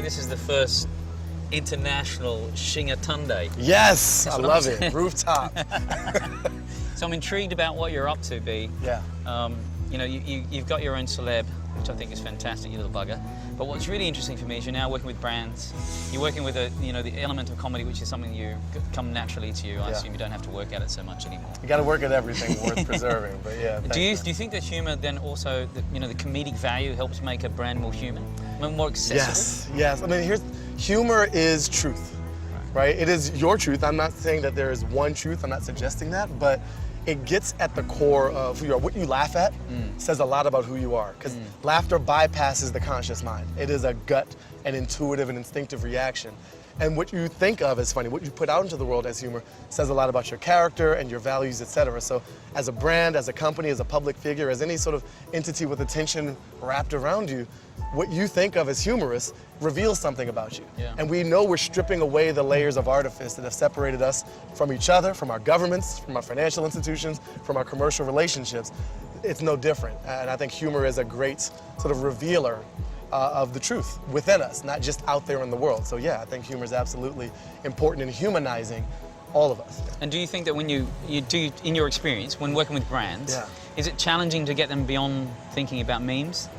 this is the first international Shingerview. Yes, I love it. Rooftop. So I'm intrigued about what you're up to, B. Yeah. You know, you've got your own celeb, which I think is fantastic, you little bugger. But what's really interesting for me is you're now working with brands. You're working with the element of comedy, which is something you come naturally to you. I assume you don't have to work at it so much anymore. You got to work at everything worth preserving. But yeah. Do you think that humor then also, the comedic value helps make a brand more human, more accessible? Yes. I mean, humor is truth, right? It is your truth. I'm not saying that there is one truth. I'm not suggesting that, but it gets at the core of who you are. What you laugh at says a lot about who you are, because laughter bypasses the conscious mind. It is a gut and intuitive and instinctive reaction. And what you think of as funny, what you put out into the world as humor, says a lot about your character and your values, etc. So as a brand, as a company, as a public figure, as any sort of entity with attention wrapped around you, what you think of as humorous reveals something about you. Yeah. And we know we're stripping away the layers of artifice that have separated us from each other, from our governments, from our financial institutions, from our commercial relationships. It's no different. And I think humor is a great sort of revealer of the truth within us, not just out there in the world. So yeah, I think humor is absolutely important in humanizing all of us. And do you think that when you do, in your experience, when working with brands, is it challenging to get them beyond thinking about memes?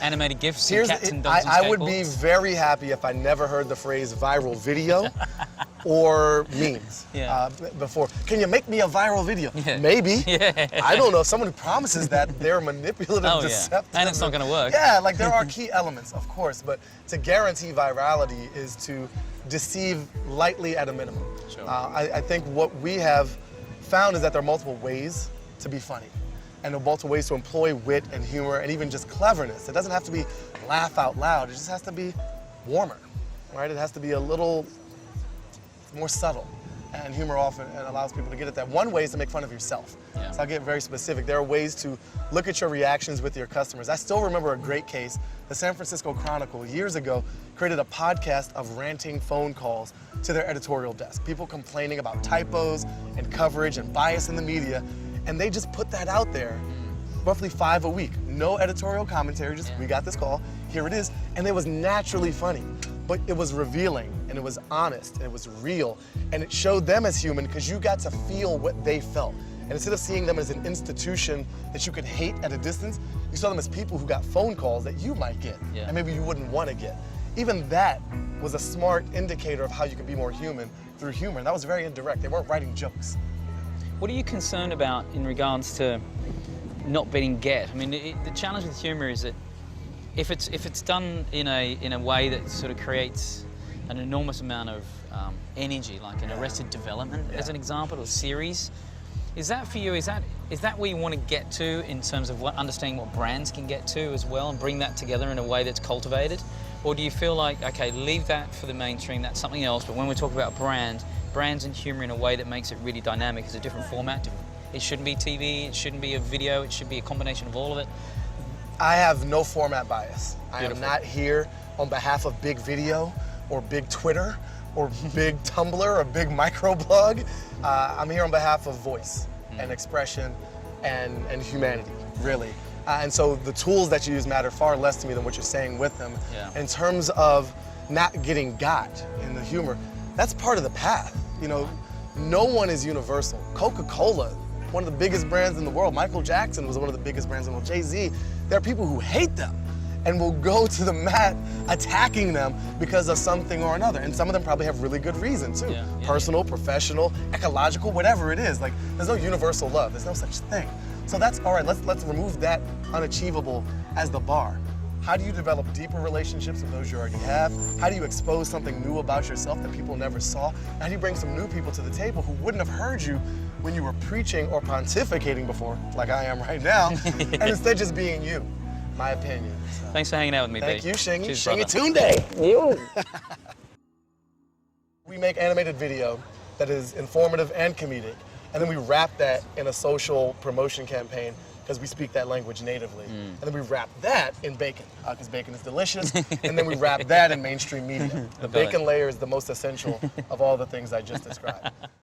Animated GIFs and cats and dogs and I would be very happy if I never heard the phrase viral video or memes before. Can you make me a viral video? Yeah. Maybe. Yeah. I don't know. If someone who promises that, they're manipulative, deceptive. And it's not going to work. Yeah, like there are key elements, of course, but to guarantee virality is to deceive lightly at a minimum. Sure. I think what we have found is that there are multiple ways to be funny. And there are multiple ways to employ wit and humor and even just cleverness. It doesn't have to be laugh out loud. It just has to be warmer, right? It has to be a little more subtle. And humor often allows people to get at that. One way is to make fun of yourself. Yeah. So I'll get very specific. There are ways to look at your reactions with your customers. I still remember a great case. The San Francisco Chronicle years ago created a podcast of ranting phone calls to their editorial desk. People complaining about typos and coverage and bias in the media. And they just put that out there, roughly 5 a week. No editorial commentary, just we got this call, here it is. And it was naturally funny, but it was revealing and it was honest and it was real. And it showed them as human because you got to feel what they felt. And instead of seeing them as an institution that you could hate at a distance, you saw them as people who got phone calls that you might get and maybe you wouldn't want to get. Even that was a smart indicator of how you could be more human through humor. And that was very indirect. They weren't writing jokes. What are you concerned about in regards to not being get? I mean, the challenge with humor is that if it's done in a way that sort of creates an enormous amount of energy, like an Arrested Development as an example, or series, is that for you? Is that where you want to get to in terms of understanding what brands can get to as well, and bring that together in a way that's cultivated? Or do you feel like, okay, leave that for the mainstream, that's something else, but when we talk about brands and humor in a way that makes it really dynamic is a different format? It shouldn't be TV, it shouldn't be a video, it should be a combination of all of it? I have no format bias. Beautiful. I am not here on behalf of big video or big Twitter or big Tumblr or big microblog. I'm here on behalf of voice and expression and humanity, really. And so the tools that you use matter far less to me than what you're saying with them. Yeah. In terms of not getting got in the humor, that's part of the path. You know, no one is universal. Coca-Cola, one of the biggest brands in the world. Michael Jackson was one of the biggest brands in the world. Jay-Z, there are people who hate them and will go to the mat attacking them because of something or another. And some of them probably have really good reason too. Personal, professional, ecological, whatever it is. Like, there's no universal love. There's no such thing. So that's all right, let's remove that unachievable as the bar. How do you develop deeper relationships with those you already have? How do you expose something new about yourself that people never saw? How do you bring some new people to the table who wouldn't have heard you when you were preaching or pontificating before, like I am right now, and instead just being you, my opinion. So. Thanks for hanging out with me, Thank B. you, Shingy. Cheers, Shingatunde. We make animated video that is informative and comedic, and then we wrap that in a social promotion campaign because we speak that language natively. And then we wrap that in bacon, because bacon is delicious, and then we wrap that in mainstream media. The bacon layer is the most essential of all the things I just described.